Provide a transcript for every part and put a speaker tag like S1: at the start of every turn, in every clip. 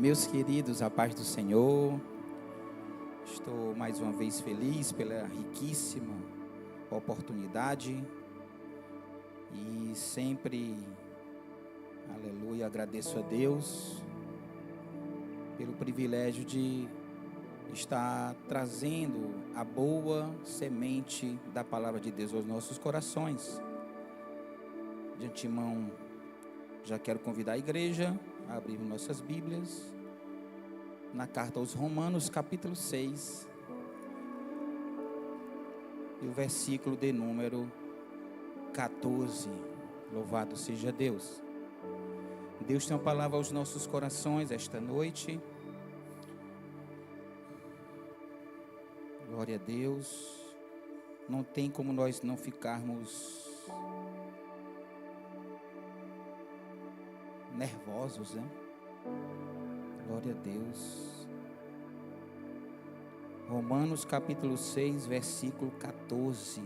S1: Meus queridos, a paz do Senhor. Estou mais uma vez feliz pela riquíssima oportunidade e sempre, aleluia, agradeço a Deus pelo privilégio de estar trazendo a boa semente da palavra de Deus aos nossos corações. De antemão, já quero convidar a igreja a abrir nossas Bíblias na carta aos Romanos, capítulo 6, e o versículo de número 14. Louvado seja Deus. Deus tem uma palavra aos nossos corações esta noite. Glória a Deus. Não tem como nós não ficarmos nervosos, né? Glória a Deus. Romanos capítulo 6, versículo 14.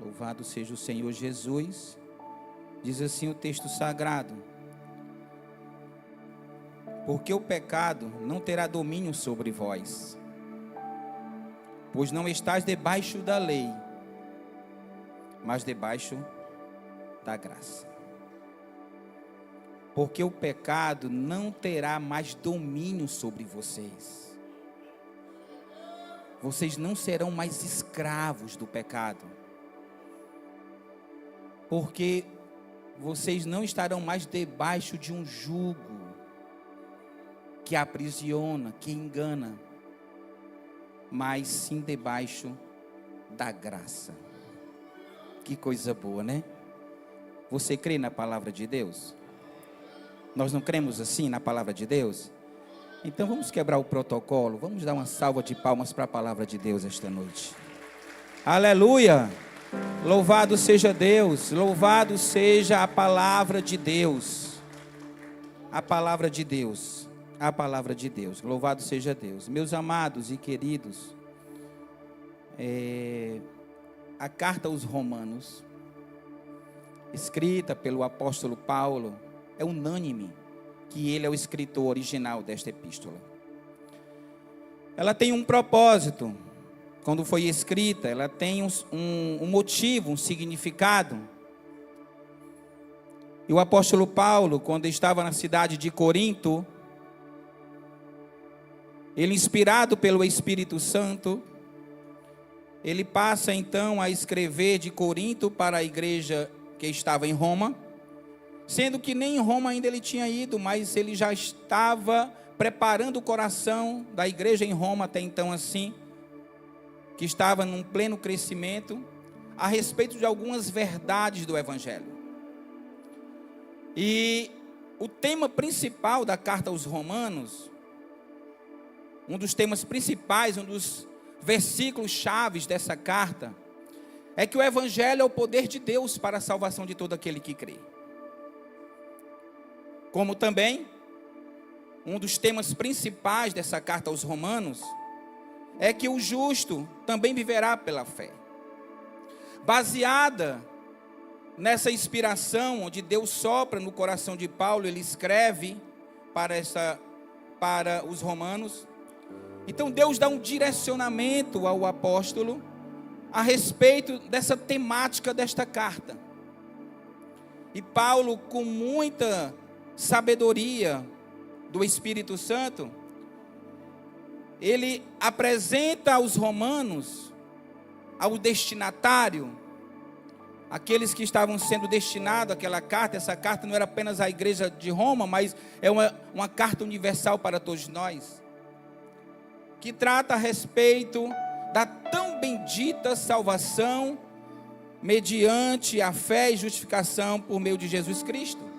S1: Louvado seja o Senhor Jesus. Diz assim o texto sagrado: porque o pecado não terá domínio sobre vós, pois não estáis debaixo da lei, mas debaixo da graça. Porque o pecado não terá mais domínio sobre vocês. Vocês não serão mais escravos do pecado. Porque vocês não estarão mais debaixo de um jugo que aprisiona, que engana, mas sim debaixo da graça. Que coisa boa, né? Você crê na palavra de Deus? Nós não cremos assim na palavra de Deus? Então vamos quebrar o protocolo, vamos dar uma salva de palmas para a palavra de Deus esta noite. Aleluia! Louvado seja Deus, louvado seja a palavra de Deus. A palavra de Deus, a palavra de Deus, louvado seja Deus. Meus amados e queridos, a carta aos Romanos, escrita pelo apóstolo Paulo, é unânime que ele é o escritor original desta epístola. Ela tem um propósito. Quando foi escrita, ela tem um motivo, um significado. E o apóstolo Paulo, quando estava na cidade de Corinto, ele, inspirado pelo Espírito Santo, ele passa então a escrever de Corinto para a igreja que estava em Roma, sendo que nem em Roma ainda ele tinha ido, mas ele já estava preparando o coração da igreja em Roma até então assim, que estava num pleno crescimento, a respeito de algumas verdades do Evangelho. E o tema principal da carta aos Romanos, um dos temas principais, um dos versículos chaves dessa carta, é que o Evangelho é o poder de Deus para a salvação de todo aquele que crê. Como também, um dos temas principais dessa carta aos Romanos é que o justo também viverá pela fé. Baseada nessa inspiração, onde Deus sopra no coração de Paulo, ele escreve para os romanos. Então Deus dá um direcionamento ao apóstolo a respeito dessa temática desta carta. E Paulo, com muita sabedoria do Espírito Santo, ele apresenta aos romanos, ao destinatário, aqueles que estavam sendo destinados àquela carta. Essa carta não era apenas à igreja de Roma, mas é uma carta universal para todos nós, que trata a respeito da tão bendita salvação mediante a fé e justificação por meio de Jesus Cristo.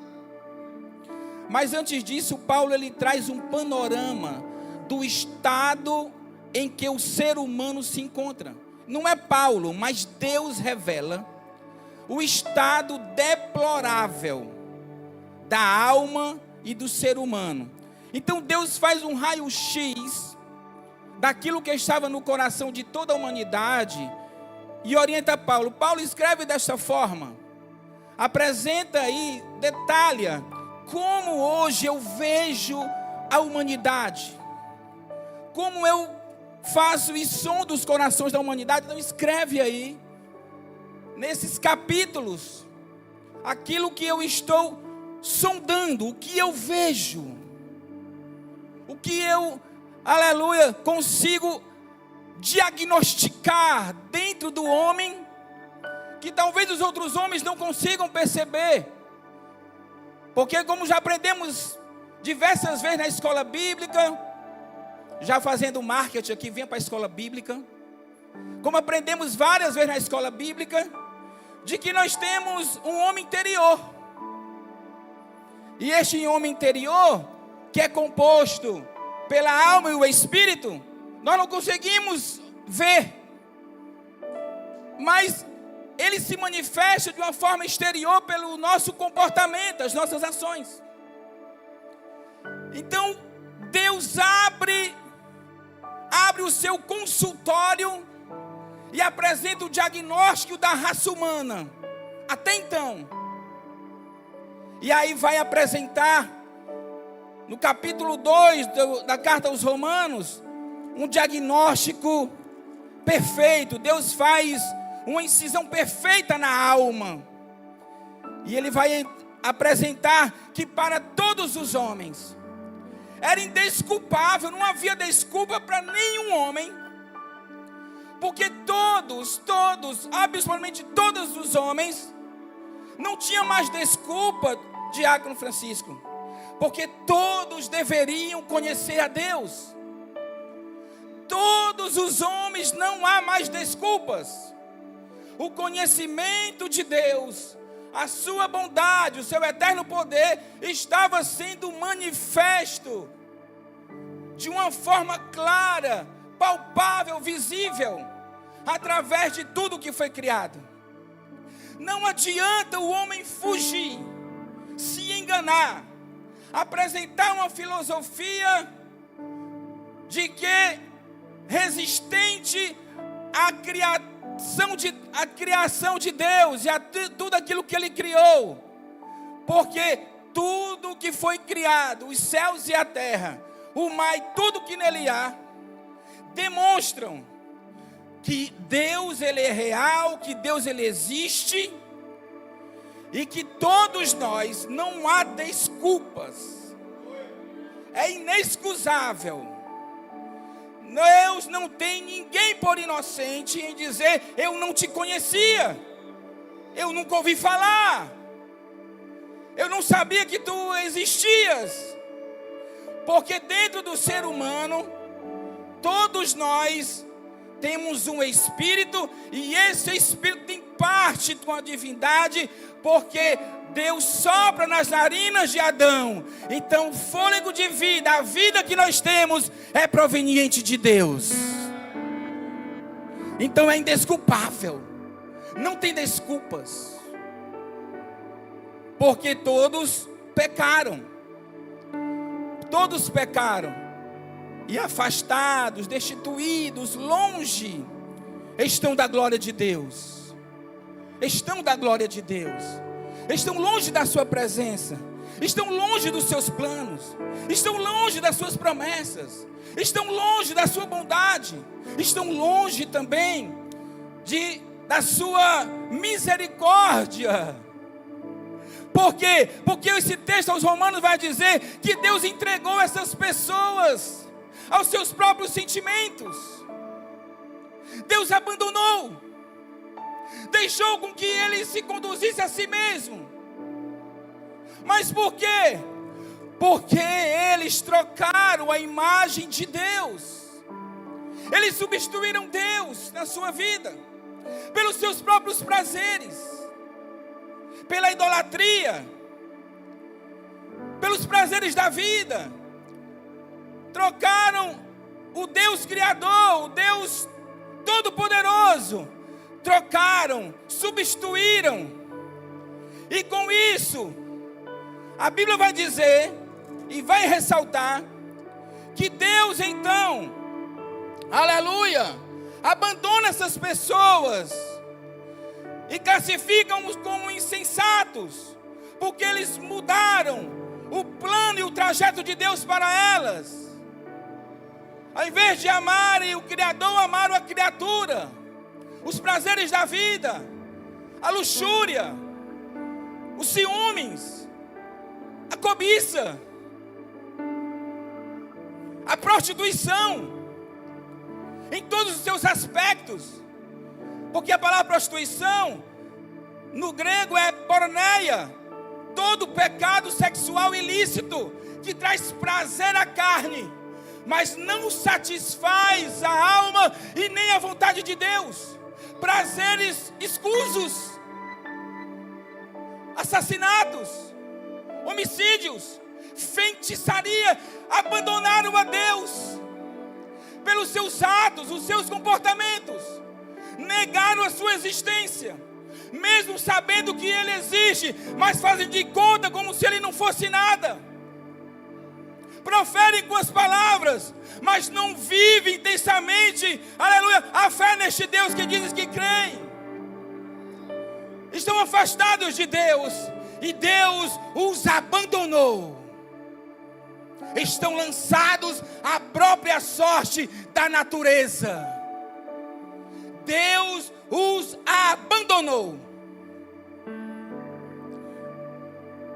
S1: Mas antes disso, Paulo ele traz um panorama do estado em que o ser humano se encontra. Não é Paulo, mas Deus revela o estado deplorável da alma e do ser humano. Então Deus faz um raio-x daquilo que estava no coração de toda a humanidade e orienta Paulo. Paulo escreve desta forma, apresenta aí, detalha como hoje eu vejo a humanidade, como eu faço e sondo os corações da humanidade. Então escreve aí, nesses capítulos, aquilo que eu estou sondando, o que eu vejo, o que eu, aleluia, consigo diagnosticar dentro do homem, que talvez os outros homens não consigam perceber, porque como já aprendemos diversas vezes na escola bíblica, já fazendo marketing aqui, venha para a escola bíblica, como aprendemos várias vezes na escola bíblica, de que nós temos um homem interior, e este homem interior, que é composto pela alma e o espírito, nós não conseguimos ver, mas ele se manifesta de uma forma exterior pelo nosso comportamento, as nossas ações. Então, Deus abre o seu consultório e apresenta o diagnóstico da raça humana, até então. E aí vai apresentar, no capítulo 2 da carta aos Romanos, um diagnóstico perfeito. Deus faz uma incisão perfeita na alma. E Ele vai apresentar que para todos os homens era indesculpável, não havia desculpa para nenhum homem, porque todos, absolutamente todos os homens, não tinham mais desculpa, Diácono Francisco, porque todos deveriam conhecer a Deus. Todos os homens, não há mais desculpas. O conhecimento de Deus, a sua bondade, o seu eterno poder, estava sendo manifesto de uma forma clara, palpável, visível, através de tudo que foi criado. Não adianta o homem fugir, se enganar, apresentar uma filosofia de que resistente à criação de Deus e a tudo aquilo que Ele criou, porque tudo que foi criado, os céus e a terra, o mar e tudo que nele há, demonstram que Deus Ele é real, que Deus Ele existe, e que todos nós, não há desculpas, é inexcusável. Deus não tem ninguém por inocente em dizer: eu não te conhecia, eu nunca ouvi falar, eu não sabia que tu existias. Porque dentro do ser humano, todos nós temos um espírito, e esse espírito tem parte com a divindade, porque Deus sopra nas narinas de Adão. Então o fôlego de vida, a vida que nós temos, é proveniente de Deus. Então é indesculpável, não tem desculpas, porque todos pecaram. Todos pecaram e afastados, destituídos, longe estão da glória de Deus. Estão da glória de Deus. Estão longe da sua presença. Estão longe dos seus planos. Estão longe das suas promessas. Estão longe da sua bondade. Estão longe também da sua misericórdia. Por quê? Porque esse texto aos Romanos vai dizer que Deus entregou essas pessoas aos seus próprios sentimentos. Deus abandonou, deixou com que ele se conduzisse a si mesmo. Mas por quê? Porque eles trocaram a imagem de Deus. Eles substituíram Deus na sua vida pelos seus próprios prazeres, pela idolatria, pelos prazeres da vida. Trocaram o Deus Criador, o Deus Todo-Poderoso. Trocaram, substituíram. E com isso, a Bíblia vai dizer e vai ressaltar que Deus então, aleluia, abandona essas pessoas e classificam-os como insensatos, porque eles mudaram o plano e o trajeto de Deus para elas. Ao invés de amarem o Criador, amaram a criatura, os prazeres da vida, a luxúria, os ciúmes, a cobiça, a prostituição, em todos os seus aspectos. Porque a palavra prostituição, no grego é porneia, todo pecado sexual ilícito, que traz prazer à carne, mas não satisfaz a alma e nem a vontade de Deus. Prazeres escusos, assassinatos, homicídios, feitiçaria, abandonaram a Deus pelos seus atos, os seus comportamentos, negaram a sua existência, mesmo sabendo que Ele existe, mas fazem de conta como se Ele não fosse nada. Proferem com as palavras, mas não vivem intensamente, aleluia, a fé neste Deus que dizem que creem. Estão afastados de Deus, e Deus os abandonou. Estão lançados à própria sorte da natureza. Deus os abandonou.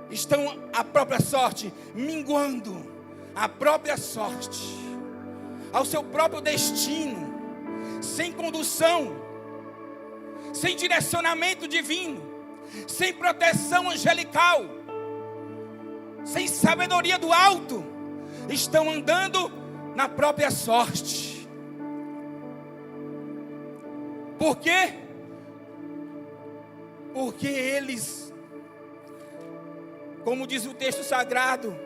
S1: Estão à própria sorte, minguando a própria sorte, ao seu próprio destino, sem condução, sem direcionamento divino, sem proteção angelical, sem sabedoria do alto. Estão andando na própria sorte. Por quê? Porque eles, como diz o texto sagrado,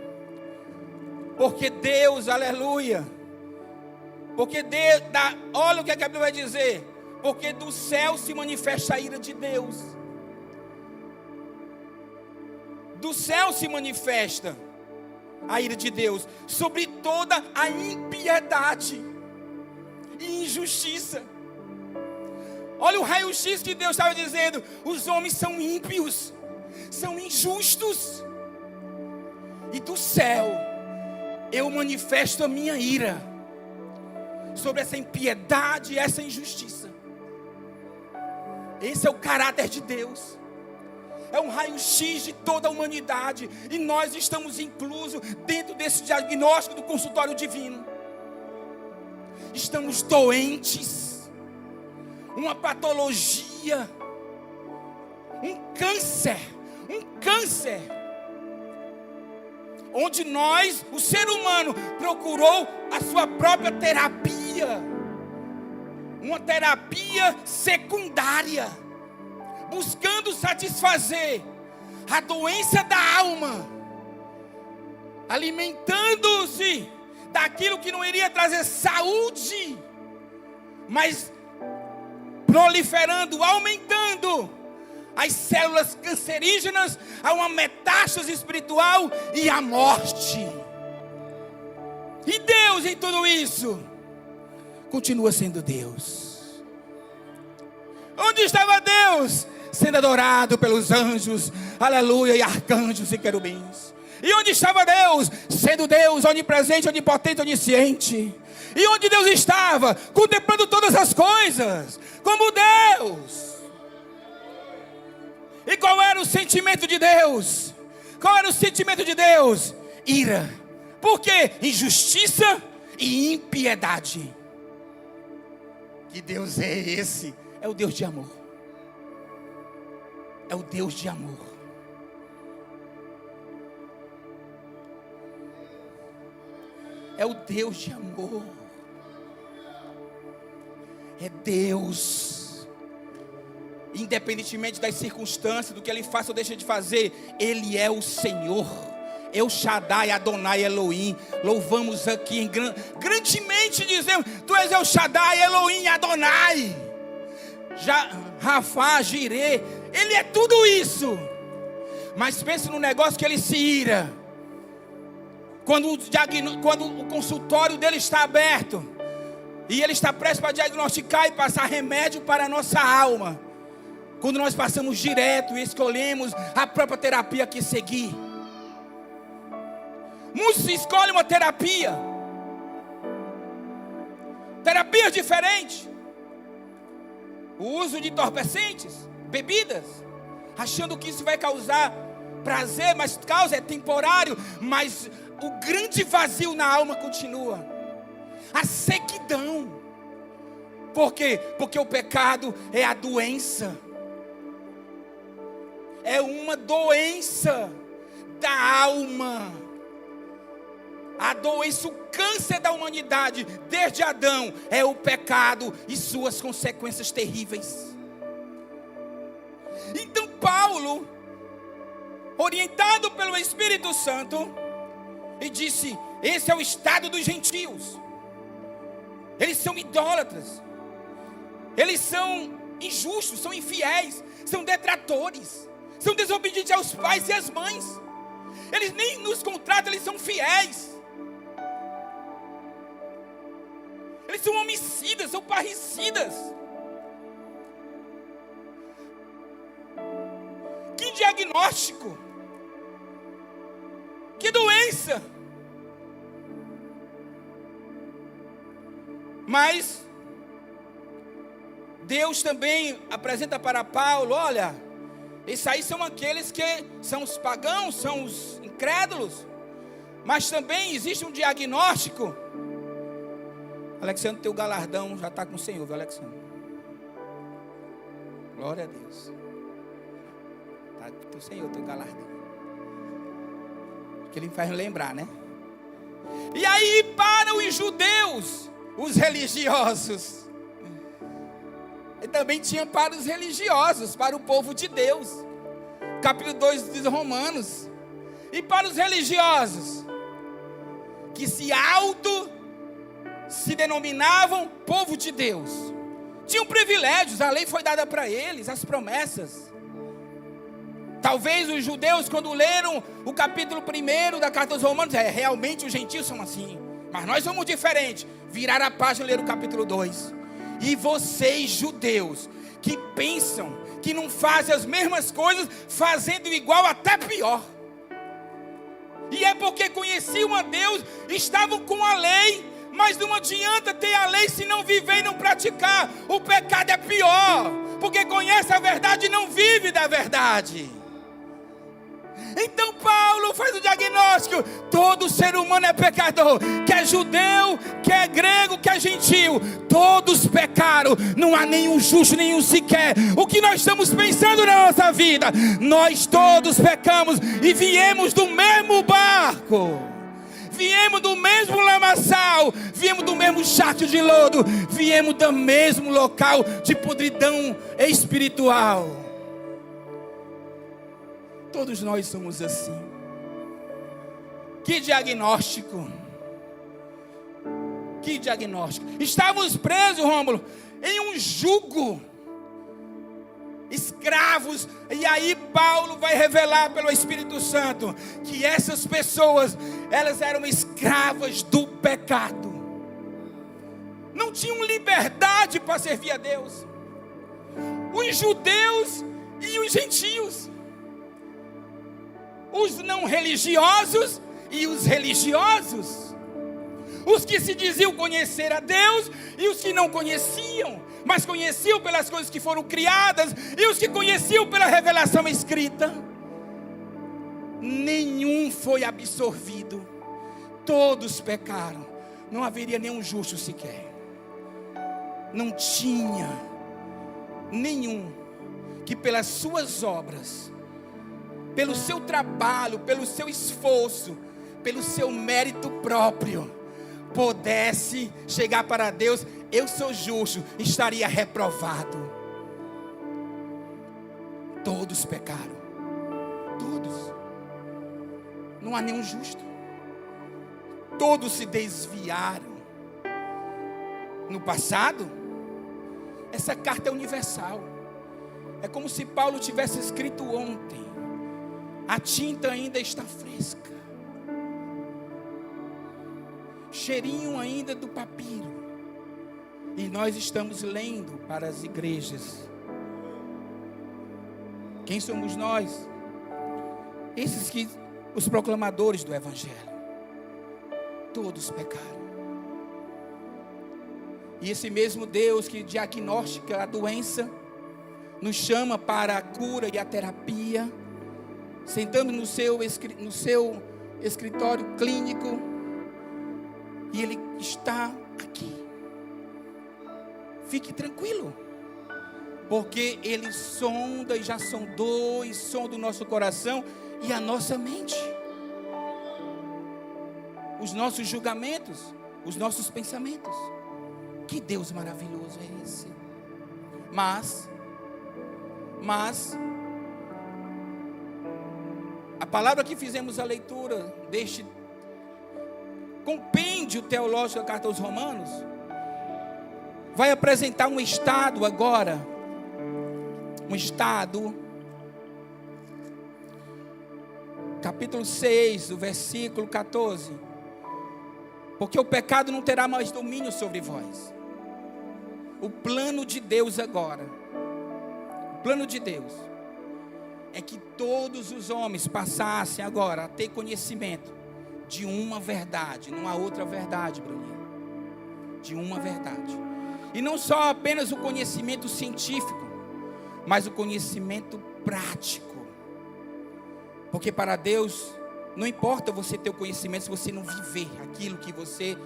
S1: porque Deus, aleluia, porque Deus, olha o que a Bíblia vai dizer, porque do céu se manifesta a ira de Deus. Do céu se manifesta a ira de Deus sobre toda a impiedade e injustiça. Olha o raio-x que Deus estava dizendo: os homens são ímpios, são injustos, e do céu eu manifesto a minha ira sobre essa impiedade e essa injustiça. Esse é o caráter de Deus. É um raio-x de toda a humanidade, e nós estamos inclusos dentro desse diagnóstico do consultório divino. Estamos doentes, uma patologia, um câncer, onde nós, o ser humano, procurou a sua própria terapia, uma terapia secundária, buscando satisfazer a doença da alma, alimentando-se daquilo que não iria trazer saúde, mas proliferando, aumentando as células cancerígenas, a uma metástase espiritual e a morte. E Deus, em tudo isso, continua sendo Deus. Onde estava Deus? Sendo adorado pelos anjos, aleluia, e arcanjos e querubins. E onde estava Deus? Sendo Deus onipresente, onipotente, onisciente. E onde Deus estava? Contemplando todas as coisas, como Deus. E qual era o sentimento de Deus? Qual era o sentimento de Deus? Ira. Por quê? Injustiça e impiedade. Que Deus é esse? É o Deus de amor. É o Deus de amor. É o Deus de amor. É Deus. Independentemente das circunstâncias, do que Ele faça ou deixa de fazer, Ele é o Senhor. El Shaddai, Adonai, Elohim. Louvamos aqui grandemente, dizemos: Tu és El Shaddai, Elohim, Adonai, Rafa, Jireh. Ele é tudo isso. Mas pense no negócio que ele se ira quando o consultório dele está aberto e ele está prestes para diagnosticar e passar remédio para a nossa alma. Quando nós passamos direto e escolhemos a própria terapia que seguir. Muitos escolhem uma terapia. Terapias diferentes. O uso de entorpecentes, bebidas, achando que isso vai causar prazer, mas causa, é temporário. Mas o grande vazio na alma continua. A sequidão. Por quê? Porque o pecado é a doença. É uma doença da alma. A doença, o câncer da humanidade, desde Adão, é o pecado e suas consequências terríveis. Então Paulo, orientado pelo Espírito Santo, e disse: esse é o estado dos gentios. Eles são idólatras. Eles são injustos, são infiéis, são detratores, são desobedientes aos pais e às mães. Eles nem nos contratam, eles são fiéis. Eles são homicidas, são parricidas. Que diagnóstico! Que doença! Mas Deus também apresenta para Paulo: olha, esses aí são aqueles que são os pagãos, são os incrédulos. Mas também existe um diagnóstico. Alexandre, teu galardão já está com o Senhor, viu, Alexandre? Glória a Deus. Está com o Senhor, teu galardão. Que ele faz lembrar, né? E aí, para os judeus, os religiosos, e também tinha para os religiosos, para o povo de Deus. Capítulo 2 dos Romanos. E para os religiosos, que se denominavam povo de Deus, tinham privilégios, a lei foi dada para eles, as promessas. Talvez os judeus, quando leram o capítulo 1 da carta aos Romanos, realmente os gentios são assim, mas nós somos diferentes. Viraram a página e leram o capítulo 2. E vocês, judeus, que pensam que não fazem as mesmas coisas, fazendo igual, até pior. E é porque conheciam a Deus, estavam com a lei, mas não adianta ter a lei se não viver e não praticar. O pecado é pior, porque conhece a verdade e não vive da verdade. Então Paulo faz o diagnóstico: todo ser humano é pecador, quer judeu, quer grego, quer gentio, todos pecaram, não há nenhum justo, nenhum sequer. O que nós estamos pensando na nossa vida? Nós todos pecamos e viemos do mesmo barco, viemos do mesmo lamaçal, viemos do mesmo charco de lodo, viemos do mesmo local de podridão espiritual. Todos nós somos assim. Que diagnóstico! Que diagnóstico! Estávamos presos, Rômulo, em um jugo, escravos. E aí Paulo vai revelar pelo Espírito Santo que essas pessoas, elas eram escravas do pecado. Não tinham liberdade para servir a Deus. Os judeus e os gentios, os não religiosos e os religiosos, os que se diziam conhecer a Deus e os que não conheciam, mas conheciam pelas coisas que foram criadas, e os que conheciam pela revelação escrita. Nenhum foi absorvido, todos pecaram, não haveria nenhum justo sequer. Não tinha nenhum que pelas suas obras, pelo seu trabalho, pelo seu esforço, pelo seu mérito próprio, pudesse chegar para Deus: eu sou justo, estaria reprovado. Todos pecaram, todos, não há nenhum justo, todos se desviaram. No passado, essa carta é universal, é como se Paulo tivesse escrito ontem. A tinta ainda está fresca, cheirinho ainda do papiro, e nós estamos lendo para as igrejas. Quem somos nós? Esses que, os proclamadores do Evangelho. todos pecaram. E esse mesmo Deus que diagnostica a doença, nos chama para a cura e a terapia, sentando no seu escritório clínico, e Ele está aqui. Fique tranquilo, porque Ele sonda e já sondou e sonda o nosso coração e a nossa mente, os nossos julgamentos, os nossos pensamentos. Que Deus maravilhoso é esse? Mas a palavra que fizemos a leitura deste compêndio teológico da carta aos Romanos vai apresentar um estado agora, capítulo 6, o versículo 14. Porque o pecado não terá mais domínio sobre vós. O plano de Deus agora, o plano de Deus é que todos os homens passassem agora a ter conhecimento de uma verdade, não há outra verdade, Bruninho, de uma verdade. E não só apenas o conhecimento científico, mas o conhecimento prático. Porque para Deus não importa você ter o conhecimento se você não viver aquilo que você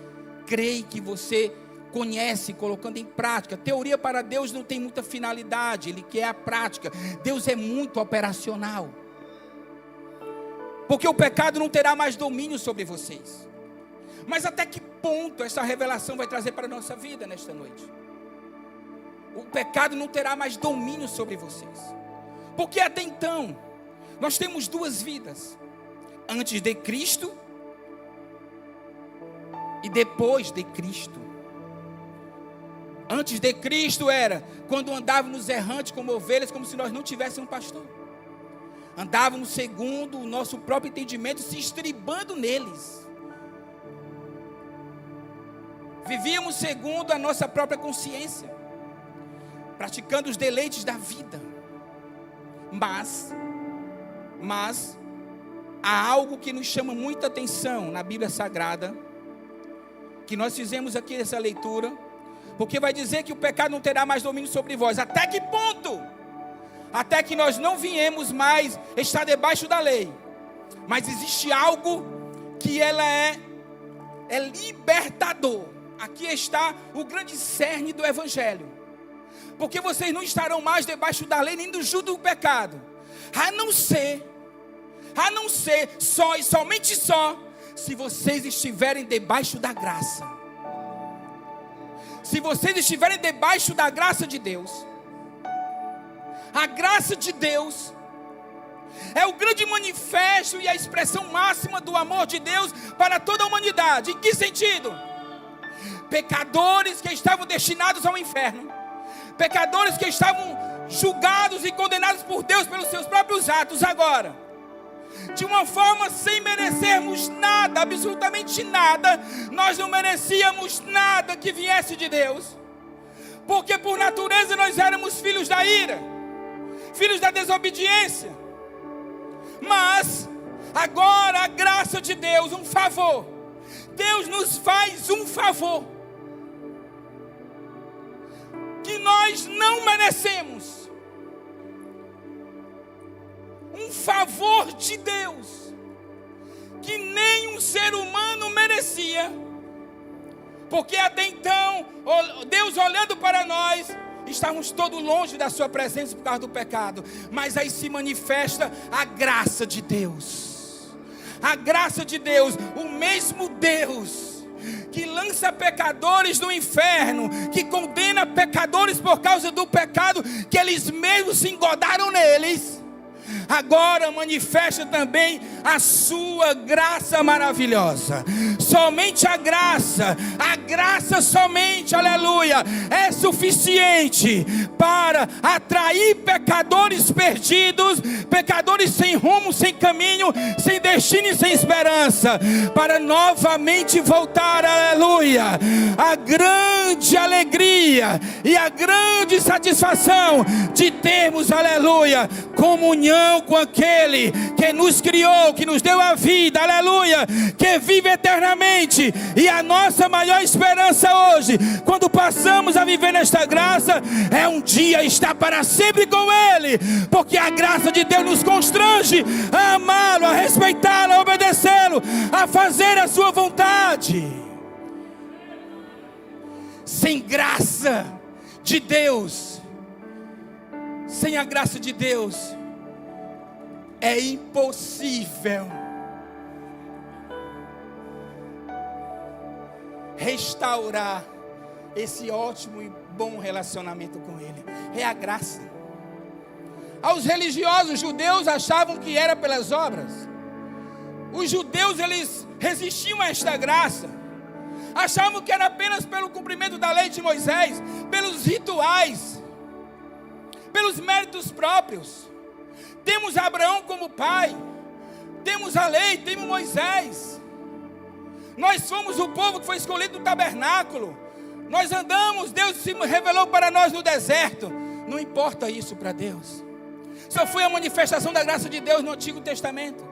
S1: crê e que você conhece, colocando em prática. Teoria para Deus não tem muita finalidade, Ele quer a prática. Deus é muito operacional. Porque o pecado não terá mais domínio sobre vocês. Mas até que ponto essa revelação vai trazer para a nossa vida nesta noite? O pecado não terá mais domínio sobre vocês. Porque até então, nós temos duas vidas: antes de Cristo e depois de Cristo. Antes de Cristo era quando andávamos errantes como ovelhas, como se nós não tivéssemos um pastor. Andávamos segundo o nosso próprio entendimento, se estribando neles. Vivíamos segundo a nossa própria consciência, praticando os deleites da vida. Mas há algo que nos chama muita atenção na Bíblia Sagrada, que nós fizemos aqui essa leitura, porque vai dizer que o pecado não terá mais domínio sobre vós. Até que ponto? Até que nós não viemos mais estar debaixo da lei. Mas existe algo que ela é libertador. Aqui está o grande cerne do Evangelho. Porque vocês não estarão mais debaixo da lei, nem do jugo do pecado. A não ser, só e somente só, se vocês estiverem debaixo da graça. Se vocês estiverem debaixo da graça de Deus. A graça de Deus é o grande manifesto e a expressão máxima do amor de Deus para toda a humanidade. Em que sentido? Pecadores que estavam destinados ao inferno, pecadores que estavam julgados e condenados por Deus pelos seus próprios atos, agora, de uma forma sem merecermos nada, absolutamente nada. Nós não merecíamos nada que viesse de Deus, porque por natureza nós éramos filhos da ira, filhos da desobediência. Mas agora a graça de Deus, um favor, Deus nos faz um favor que nós não merecemos. Um favor de Deus que nem um ser humano merecia. Porque até então, Deus olhando para nós, estávamos todos longe da sua presença por causa do pecado. Mas aí se manifesta a graça de Deus. A graça de Deus, o mesmo Deus que lança pecadores no inferno, que condena pecadores por causa do pecado que eles mesmos se engodaram neles, agora manifesta também a sua graça maravilhosa. Somente a graça somente, aleluia, é suficiente para atrair pecadores perdidos, pecadores sem rumo, sem caminho, sem destino e sem esperança, para novamente voltar, aleluia, a grande alegria e a grande satisfação de termos, aleluia, comunhão comunhão com aquele que nos criou, que nos deu a vida, aleluia, que vive eternamente. E a nossa maior esperança hoje, quando passamos a viver nesta graça, é um dia estar para sempre com Ele, porque a graça de Deus nos constrange a amá-lo, a respeitá-lo, a obedecê-lo, a fazer a sua vontade. Sem graça de Deus, sem a graça de Deus, é impossível restaurar esse ótimo e bom relacionamento com Ele. É a graça. Aos religiosos judeus achavam que era pelas obras. Os judeus, eles resistiam a esta graça. Achavam que era apenas pelo cumprimento da lei de Moisés, pelos rituais, pelos méritos próprios. Temos Abraão como pai, temos a lei, temos Moisés. Nós somos o povo que foi escolhido do tabernáculo. Nós andamos, Deus se revelou para nós no deserto. Não importa isso para Deus. Só foi a manifestação da graça de Deus no Antigo Testamento.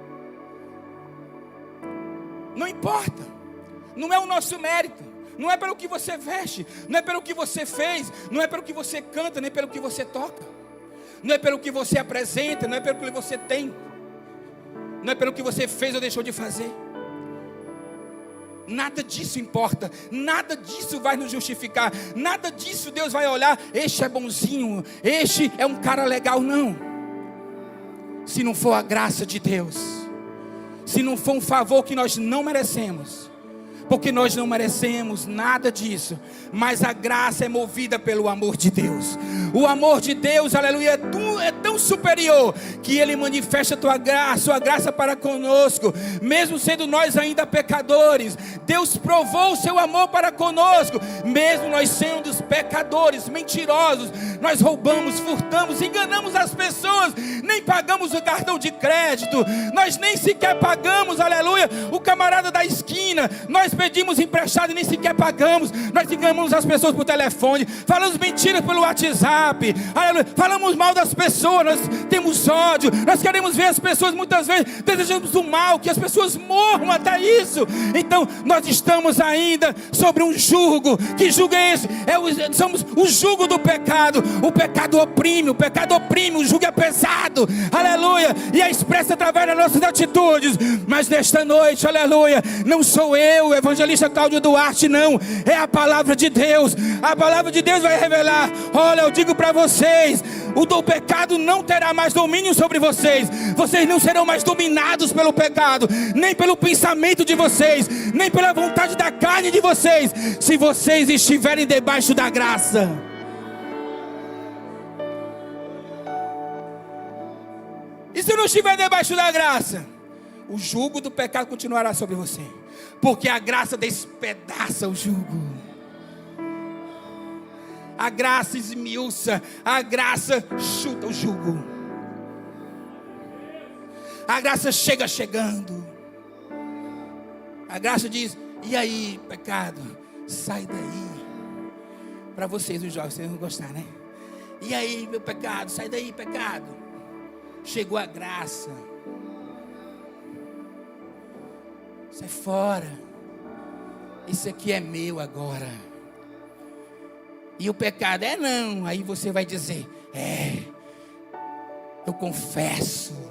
S1: Não importa. Não é o nosso mérito. Não é pelo que você veste. Não é pelo que você fez. Não é pelo que você canta, nem pelo que você toca. Não é pelo que você apresenta. Não é pelo que você tem. Não é pelo que você fez ou deixou de fazer. Nada disso importa. Nada disso vai nos justificar. Nada disso Deus vai olhar. Este é bonzinho. Este é um cara legal. Não. Se não for a graça de Deus, se não for um favor que nós não merecemos, porque nós não merecemos nada disso, mas a graça é movida pelo amor de Deus. O amor de Deus, aleluia, é tão superior, que Ele manifesta a sua graça para conosco, mesmo sendo nós ainda pecadores. Deus provou o seu amor para conosco, mesmo nós sendo pecadores, mentirosos. Nós roubamos, furtamos, enganamos as pessoas, nem pagamos o cartão de crédito, nós nem sequer pagamos, aleluia, o camarada da esquina. Nós pedimos emprestado e nem sequer pagamos. Nós enganamos as pessoas por telefone, falamos mentiras pelo WhatsApp, aleluia, falamos mal das pessoas, nós temos ódio, nós queremos ver as pessoas, muitas vezes desejamos o mal, que as pessoas morram até isso. Então nós estamos ainda sobre um jugo. Que jugo é esse? Somos o jugo do pecado. O pecado oprime, o jugo é pesado, aleluia, e é expresso através das nossas atitudes. Mas nesta noite, aleluia, não sou eu, evangelista Cláudio Duarte, não, é a palavra de Deus. A palavra de Deus vai revelar. Olha, eu digo para vocês, o do pecado não terá mais domínio sobre vocês. Vocês não serão mais dominados pelo pecado, nem pelo pensamento de vocês, nem pela vontade da carne de vocês, se vocês estiverem debaixo da graça. E se não estiver debaixo da graça, o jugo do pecado continuará sobre você, porque a graça despedaça o jugo. A graça esmiuça, a graça chuta o jugo. A graça chega chegando. A graça diz: e aí, pecado, sai daí. Para vocês, os jovens, vocês vão gostar, né? E aí, meu pecado, sai daí, pecado. Chegou a graça. Sai fora. Isso aqui é meu agora. E o pecado é não. Aí você vai dizer: eu confesso.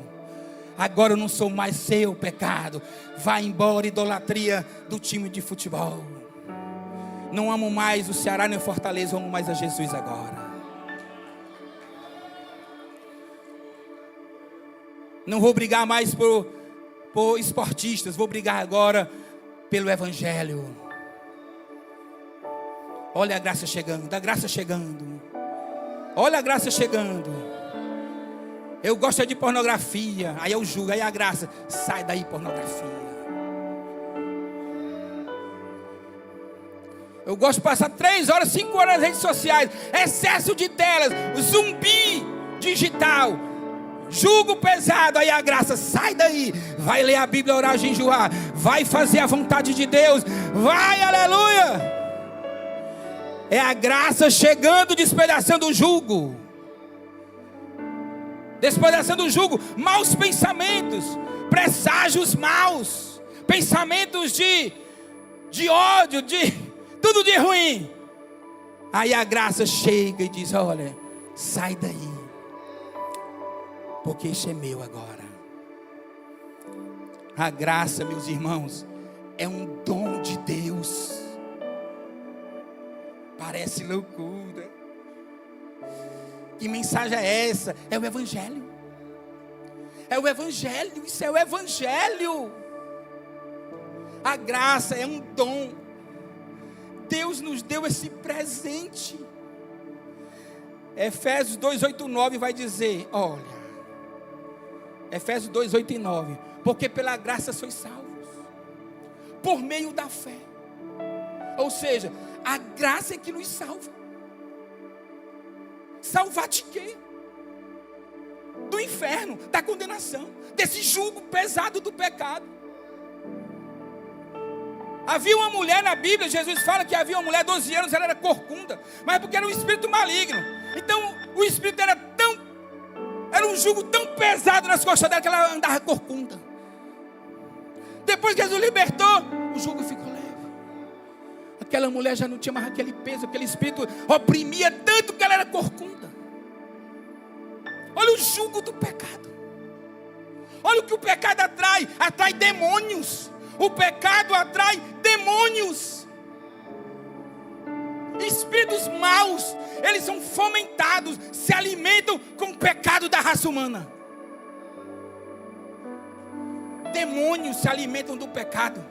S1: Agora eu não sou mais seu, pecado. Vai embora, idolatria do time de futebol. Não amo mais o Ceará nem o Fortaleza, amo mais a Jesus agora. Não vou brigar mais por esportistas, vou brigar agora pelo Evangelho. Olha a graça chegando, a graça chegando. Olha a graça chegando. Eu gosto de pornografia, aí eu julgo, aí a graça, sai daí pornografia. Eu gosto de passar 3 horas, 5 horas nas redes sociais, excesso de telas, zumbi digital, jugo pesado, aí a graça, sai daí, vai ler a Bíblia, orar, jejuar, vai fazer a vontade de Deus, vai, aleluia. É a graça chegando, despedaçando o jugo. despedaçando o jugo, maus pensamentos, presságios maus, pensamentos de ódio, de tudo de ruim. Aí a graça chega e diz: olha, sai daí, porque isso é meu agora. A graça, meus irmãos, é um dom de Deus. Parece loucura. Que mensagem é essa? É o Evangelho. É o Evangelho, isso é o Evangelho. A graça é um dom. Deus nos deu esse presente. Efésios 2, 8 e 9 vai dizer, olha, Efésios 2, 8 e 9, porque pela graça sois salvos, por meio da fé. Ou seja, a graça é que nos salva. Salvar de quê? Do inferno, da condenação, desse jugo pesado do pecado. Havia uma mulher na Bíblia, Jesus fala que havia uma mulher, 12 anos, ela era corcunda, mas porque era um espírito maligno. Então o espírito era um jugo tão pesado nas costas dela que ela andava corcunda. Depois que Jesus libertou, o jugo ficou leve. Aquela mulher já não tinha mais aquele peso, aquele espírito oprimia tanto que ela era corcunda. Olha o jugo do pecado. Olha o que o pecado atrai demônios. O pecado atrai demônios. Espíritos maus, eles são fomentados, se alimentam com o pecado da raça humana. Demônios se alimentam do pecado.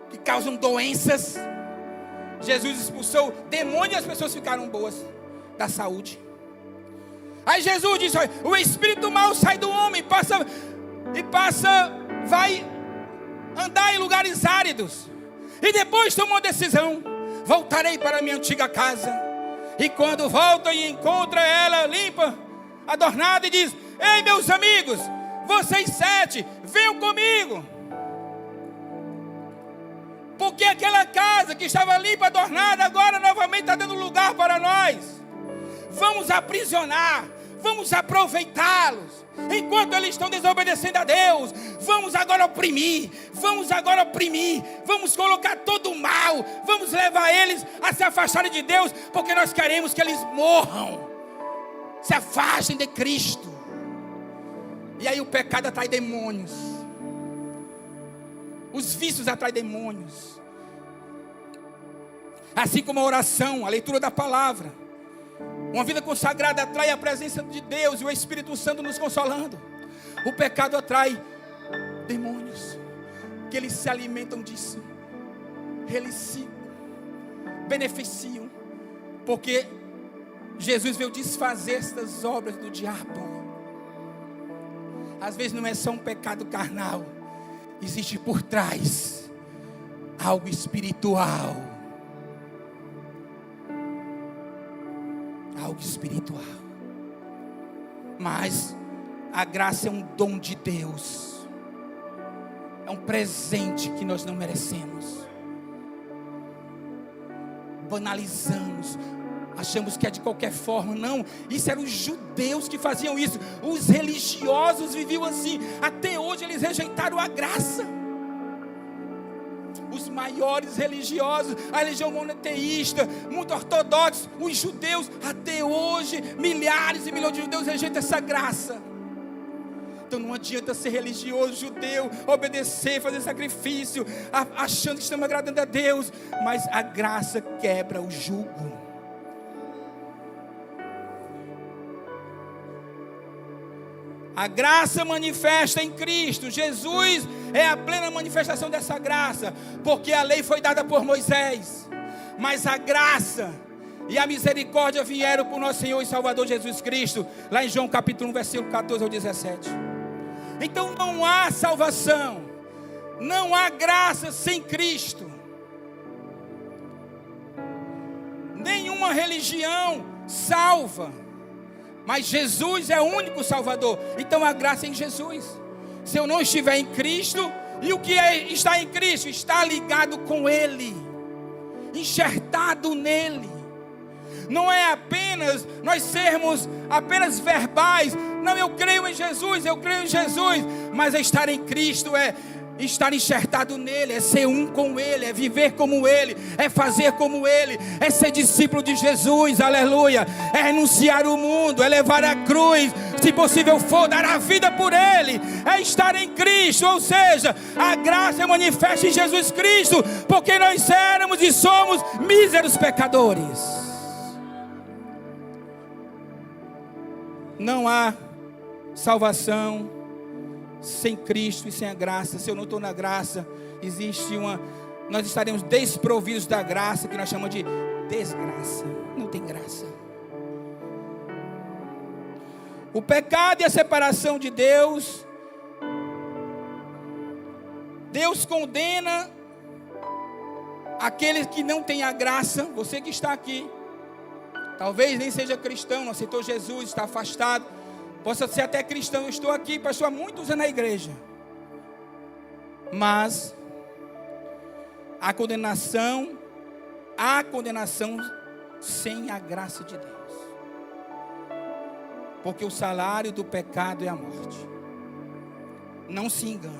S1: Que causam doenças. Jesus expulsou demônios e as pessoas ficaram boas da saúde. Aí Jesus disse: olha, o espírito mau sai do homem, vai andar em lugares áridos. E depois toma uma decisão: voltarei para a minha antiga casa. E quando volta e encontra ela limpa, adornada, e diz: ei, meus amigos, vocês 7, venham comigo. Porque aquela casa que estava limpa, adornada, agora novamente está dando lugar para nós. Vamos aprisionar, vamos aproveitá-los, enquanto eles estão desobedecendo a Deus. Vamos agora oprimir, vamos colocar todo o mal, vamos levar eles a se afastarem de Deus, porque nós queremos que eles morram, se afastem de Cristo. E aí o pecado atrai demônios, os vícios atraem demônios, assim como a oração, a leitura da palavra. Uma vida consagrada atrai a presença de Deus e o Espírito Santo nos consolando. O pecado atrai demônios, que eles se alimentam disso, eles se beneficiam, porque Jesus veio desfazer estas obras do diabo. Às vezes não é só um pecado carnal, existe por trás algo espiritual. Algo espiritual. Mas a graça é um dom de Deus. É um presente que nós não merecemos. Banalizamos, achamos que é de qualquer forma. Não, isso eram os judeus que faziam isso. Os religiosos viviam assim. Até hoje eles rejeitaram a graça. Os maiores religiosos, a religião monoteísta, muito ortodoxos, os judeus, até hoje, milhares e milhões de judeus rejeitam essa graça. Então não adianta ser religioso, judeu, obedecer, fazer sacrifício, achando que estamos agradando a Deus, mas a graça quebra o jugo. A graça manifesta em Cristo. Jesus é a plena manifestação dessa graça, porque a lei foi dada por Moisés, mas a graça e a misericórdia vieram por nosso Senhor e Salvador Jesus Cristo, lá em João capítulo 1, versículo 14 ao 17. Então não há salvação, não há graça sem Cristo. Nenhuma religião salva, mas Jesus é o único Salvador. Então a graça é em Jesus. Se eu não estiver em Cristo, e o que está em Cristo? Está ligado com Ele, enxertado nele. não é apenas nós sermos apenas verbais. Não, eu creio em Jesus, mas estar em Cristo é estar enxertado nele, é ser um com ele, é viver como ele, é fazer como ele, é ser discípulo de Jesus, aleluia, é renunciar o mundo, é levar a cruz, se possível for, dar a vida por ele, é estar em Cristo, ou seja, a graça é manifesta em Jesus Cristo, porque nós éramos e somos míseros pecadores. Não há salvação sem Cristo e sem a graça. Se eu não estou na graça, nós estaremos desprovidos da graça, que nós chamamos de desgraça. Não tem graça. O pecado e a separação de Deus, Deus condena aqueles que não têm a graça. Você que está aqui, talvez nem seja cristão, não aceitou Jesus, está afastado, possa ser até cristão. Eu estou aqui, pastor, há muitos anos na igreja, mas a condenação sem a graça de Deus, porque o salário do pecado é a morte. Não se engane,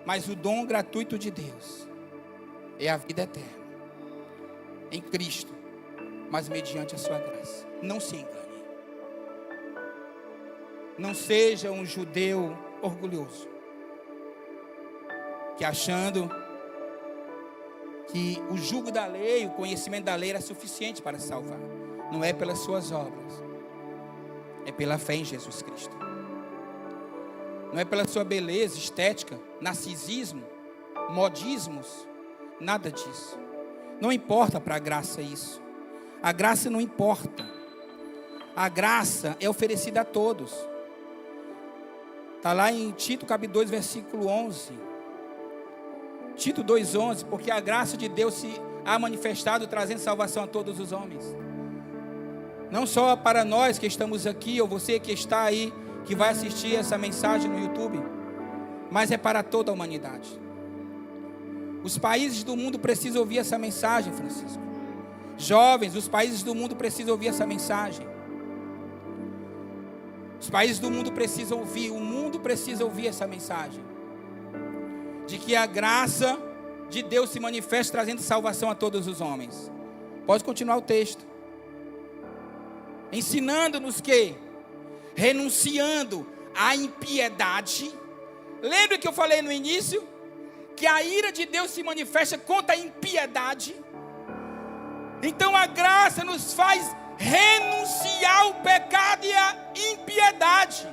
S1: mas o dom gratuito de Deus é a vida eterna em Cristo, mas mediante a sua graça. Não se engane. Não seja um judeu orgulhoso, que achando que o jugo da lei, o conhecimento da lei era suficiente para salvar. Não é pelas suas obras, é pela fé em Jesus Cristo. Não é pela sua beleza, estética, narcisismo, modismos, nada disso. Não importa para a graça isso. A graça não importa. A graça é oferecida a todos. Está lá em Tito capítulo 2, versículo 11. Tito 2,11. Porque a graça de Deus se há manifestado, trazendo salvação a todos os homens. Não só para nós que estamos aqui, ou você que está aí, que vai assistir essa mensagem no YouTube, mas é para toda a humanidade. Os países do mundo precisam ouvir essa mensagem, Francisco. Jovens, os países do mundo precisam ouvir essa mensagem. Os países do mundo precisam ouvir, o mundo precisa ouvir essa mensagem, de que a graça de Deus se manifesta, trazendo salvação a todos os homens. Pode continuar o texto. Ensinando-nos que, renunciando à impiedade, lembra que eu falei no início? Que a ira de Deus se manifesta contra a impiedade. Então a graça nos faz renunciar ao pecado e à impiedade.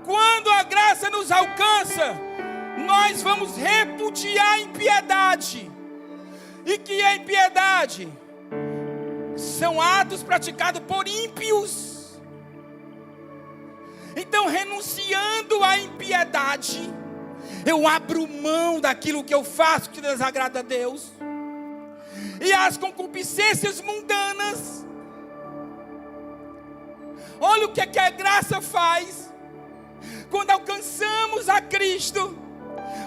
S1: Quando a graça nos alcança, nós vamos repudiar a impiedade. E que é impiedade? São atos praticados por ímpios. Então, renunciando à impiedade, eu abro mão daquilo que eu faço que desagrada a Deus. E as concupiscências mundanas. Olha o que a graça faz. Quando alcançamos a Cristo,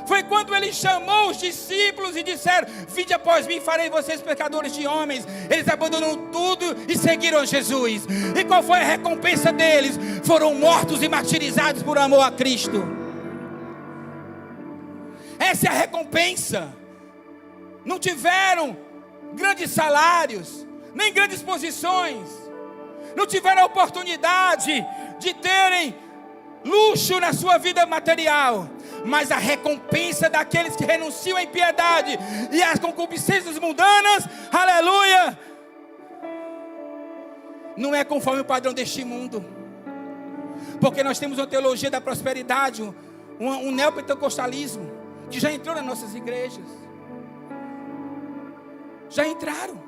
S1: foi quando Ele chamou os discípulos e disseram: vinde após mim, farei vocês pecadores de homens. Eles abandonaram tudo e seguiram Jesus. E qual foi a recompensa deles? Foram mortos e martirizados por amor a Cristo. Essa é a recompensa. Não tiveram grandes salários, nem grandes posições, não tiveram a oportunidade de terem luxo na sua vida material, mas a recompensa daqueles que renunciam à impiedade e às concupiscências mundanas, aleluia, não é conforme o padrão deste mundo, porque nós temos uma teologia da prosperidade, um neopentecostalismo, que já entrou nas nossas igrejas. Já entraram.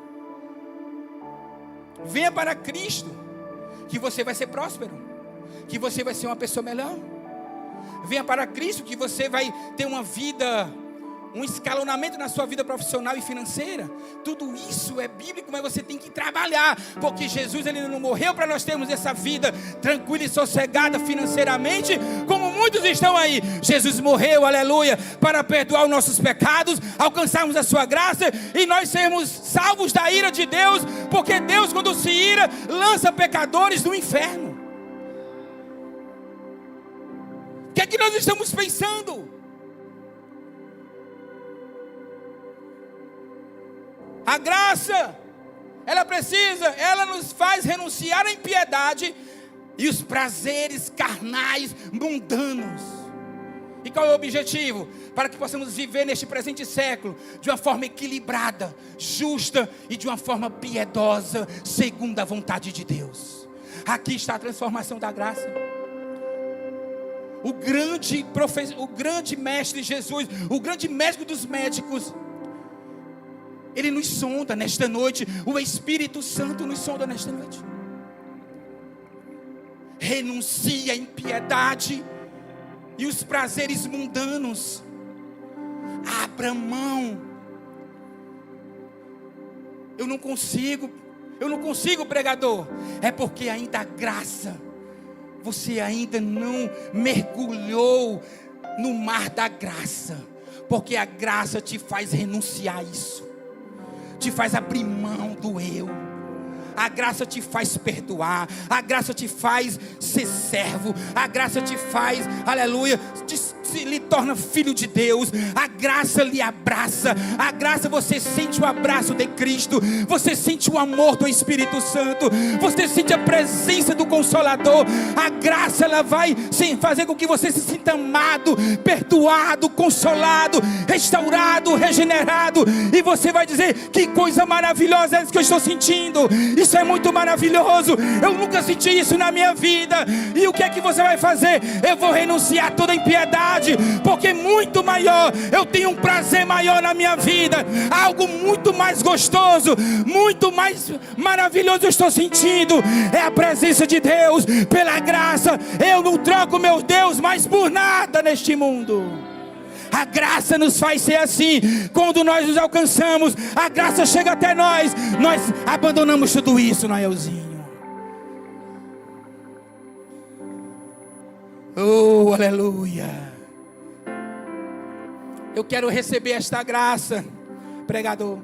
S1: Venha para Cristo, que você vai ser próspero, que você vai ser uma pessoa melhor. Venha para Cristo, que você vai ter uma vida, um escalonamento na sua vida profissional e financeira. Tudo isso é bíblico, mas você tem que trabalhar, porque Jesus, Ele não morreu para nós termos essa vida tranquila e sossegada financeiramente, como muitos Muitos estão aí. Jesus morreu, aleluia, para perdoar os nossos pecados, alcançarmos a sua graça e nós sermos salvos da ira de Deus, porque Deus, quando se ira, lança pecadores no inferno. O que é que nós estamos pensando? A graça, ela nos faz renunciar à impiedade e os prazeres carnais mundanos. E qual é o objetivo? Para que possamos viver neste presente século de uma forma equilibrada, justa e de uma forma piedosa, segundo a vontade de Deus. Aqui está a transformação da graça. O grande mestre Jesus, o grande médico dos médicos, Ele nos sonda nesta noite. O Espírito Santo nos sonda nesta noite. Renuncia à impiedade e os prazeres mundanos. Abra mão. Eu não consigo, pregador. É porque ainda há graça. Você ainda não mergulhou no mar da graça. Porque a graça te faz renunciar a isso. Te faz abrir mão do eu. A graça te faz perdoar. A graça te faz ser servo. A graça te faz, aleluia, lhe torna filho de Deus. A graça lhe abraça. A graça, você sente o abraço de Cristo. Você sente o amor do Espírito Santo. Você sente a presença do Consolador. A graça, ela vai fazer com que você se sinta amado, perdoado, consolado, restaurado, regenerado. E você vai dizer: que coisa maravilhosa é isso que eu estou sentindo. Isso é muito maravilhoso. Eu nunca senti isso na minha vida. E o que é que você vai fazer? Eu vou renunciar a toda impiedade, porque muito maior, eu tenho um prazer maior na minha vida. Algo muito mais gostoso, muito mais maravilhoso eu estou sentindo. É a presença de Deus. Pela graça, eu não troco meu Deus mais por nada neste mundo. A graça nos faz ser assim. Quando nós nos alcançamos, a graça chega até nós. Nós abandonamos tudo isso, Naelzinho. Oh, aleluia. Eu quero receber esta graça. Pregador,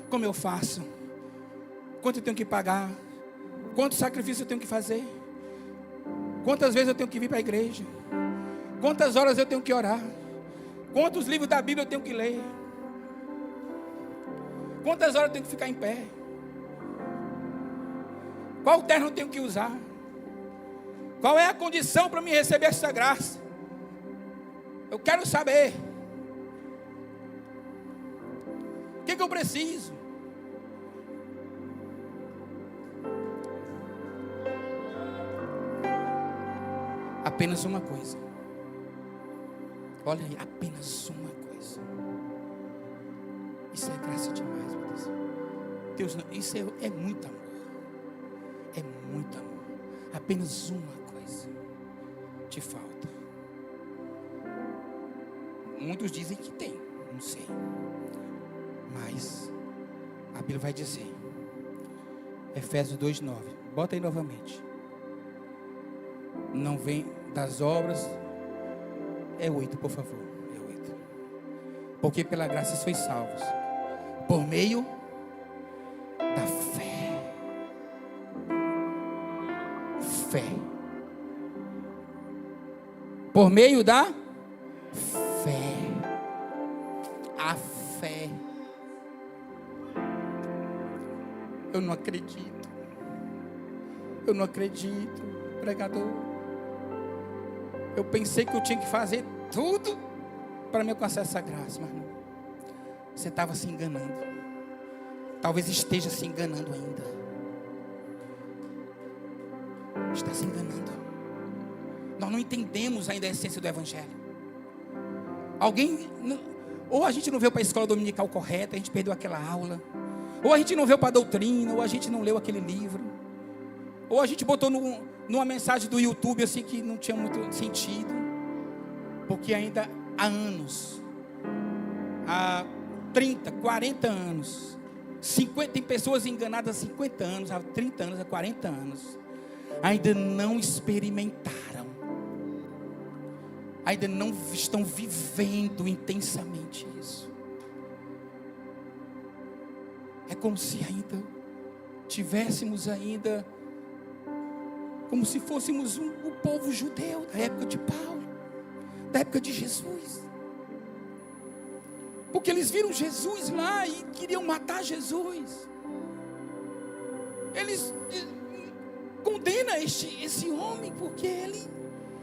S1: como eu faço? Quanto eu tenho que pagar? Quanto sacrifício eu tenho que fazer? Quantas vezes eu tenho que vir para a igreja? Quantas horas eu tenho que orar? Quantos livros da Bíblia eu tenho que ler? Quantas horas eu tenho que ficar em pé? Qual terno eu tenho que usar? Qual é a condição para me receber essa graça? Eu quero saber. O que eu preciso? Apenas uma coisa. Olha aí, apenas uma coisa. Isso é graça demais, meu Deus. Deus, isso é muito amor. É muito amor. Apenas uma coisa te falta. Muitos dizem que tem, não sei. Mas a Bíblia vai dizer, Efésios 2:9. Bota aí novamente. Não vem das obras. É 8, por favor. É 8. Porque pela graça sois salvos, por meio da fé. Fé. Por meio da fé. A fé. Eu não acredito. Eu não acredito, pregador. Eu pensei que eu tinha que fazer tudo para me alcançar essa graça, mas não. Você estava se enganando. Talvez esteja se enganando ainda. Está se enganando. Nós não entendemos ainda a essência do Evangelho. Ou a gente não veio para a escola dominical correta, a gente perdeu aquela aula. Ou a gente não veio para a doutrina, ou a gente não leu aquele livro. Ou a gente botou numa mensagem do YouTube assim que não tinha muito sentido. Porque ainda há anos, há 30, 40 anos, 50, tem pessoas enganadas há 50 anos, há 30 anos, há 40 anos, ainda não experimentaram ainda não estão vivendo intensamente isso. É como se ainda tivéssemos ainda, como se fôssemos o povo judeu da época de Paulo, da época de Jesus. Porque eles viram Jesus lá e queriam matar Jesus. Eles condenam esse homem porque ele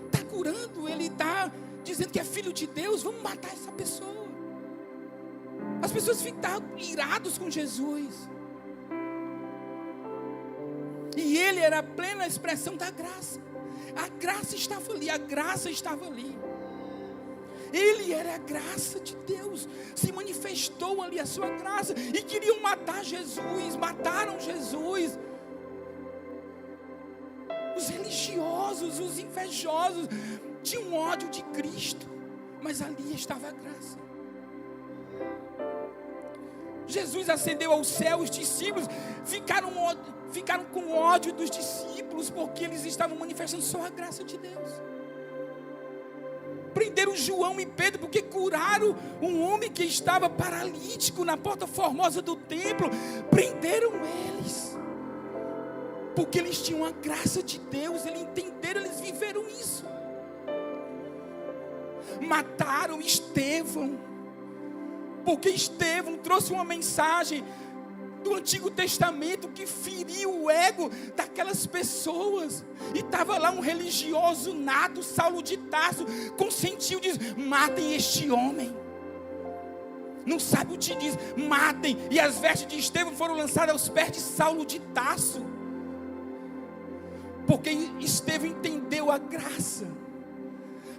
S1: está curando, ele está dizendo que é filho de Deus, vamos matar essa pessoa. As pessoas ficaram irados com Jesus. E ele era a plena expressão da graça. A graça estava ali, a graça estava ali. Ele era a graça de Deus, se manifestou ali a sua graça, e queriam matar Jesus, mataram Jesus. Os religiosos, os invejosos, tinham ódio de Cristo, mas ali estava a graça. Jesus ascendeu ao céu, os discípulos ficaram com ódio dos discípulos, porque eles estavam manifestando só a graça de Deus. Prenderam João e Pedro, porque curaram um homem que estava paralítico na porta formosa do templo. Prenderam eles, porque eles tinham a graça de Deus, eles entenderam, eles viveram isso. Mataram Estevão, porque Estevão trouxe uma mensagem do Antigo Testamento que feriu o ego daquelas pessoas. E estava lá um religioso nato, Saulo de Tarso, consentiu, diz: matem este homem. Não sabe o que diz, matem. E as vestes de Estevão foram lançadas aos pés de Saulo de Tarso, porque Estevão entendeu a graça.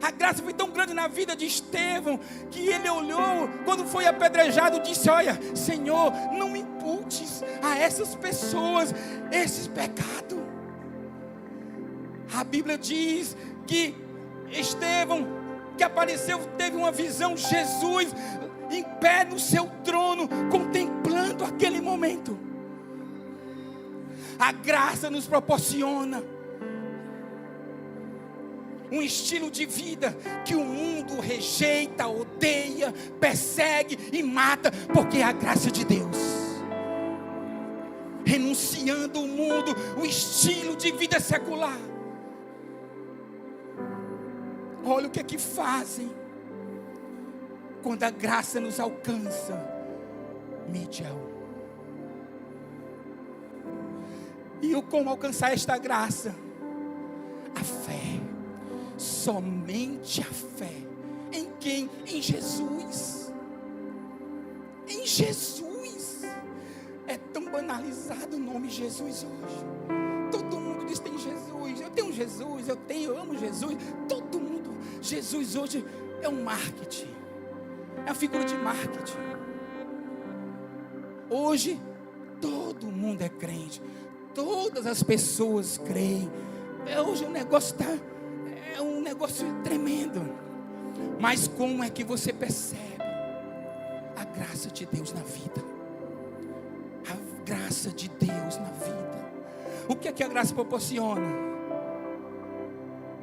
S1: A graça foi tão grande na vida de Estevão, que ele olhou, quando foi apedrejado, disse: olha, Senhor, não imputes a essas pessoas esses pecados. A Bíblia diz que Estevão, que apareceu, teve uma visão, Jesus em pé no seu trono, contemplando aquele momento. A graça nos proporciona um estilo de vida que o mundo rejeita, odeia, persegue e mata, porque é a graça de Deus. Renunciando o mundo, o estilo de vida secular. Olha o que é que fazem quando a graça nos alcança. Midian. E como alcançar esta graça? A fé. Somente a fé. Em quem? Em Jesus. Em Jesus. É tão banalizado o nome Jesus hoje. Todo mundo diz: tem Jesus, eu tenho Jesus, eu amo Jesus. Todo mundo. Jesus hoje é um marketing. É uma figura de marketing. Hoje todo mundo é crente. Todas as pessoas creem. Hoje o negócio é um negócio tremendo. Mas como é que você percebe a graça de Deus na vida? A graça de Deus na vida. O que é que a graça proporciona?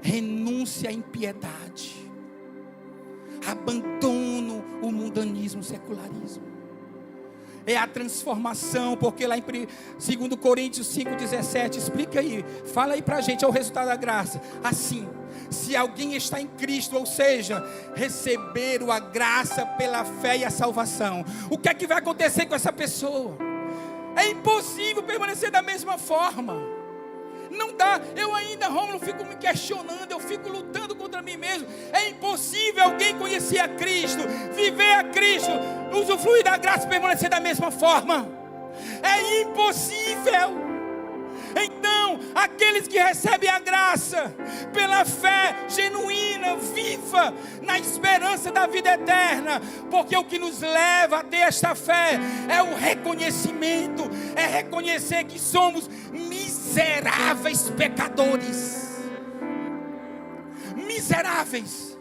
S1: Renúncia à impiedade, abandono o mundanismo, o secularismo. É a transformação, porque lá em 2 Coríntios 5,17, explica aí, fala aí pra gente, é o resultado da graça. Assim, se alguém está em Cristo, ou seja, receberam a graça pela fé e a salvação, o que é que vai acontecer com essa pessoa? É impossível permanecer da mesma forma. Não dá, eu ainda, Rômulo, fico me questionando, eu fico lutando contra mim mesmo. É impossível alguém conhecer a Cristo, viver a Cristo, usufruir da graça e permanecer da mesma forma. É impossível. Então, aqueles que recebem a graça pela fé genuína, viva, na esperança da vida eterna, porque o que nos leva a ter esta fé é o reconhecimento, é reconhecer que somos miseráveis pecadores. Miseráveis.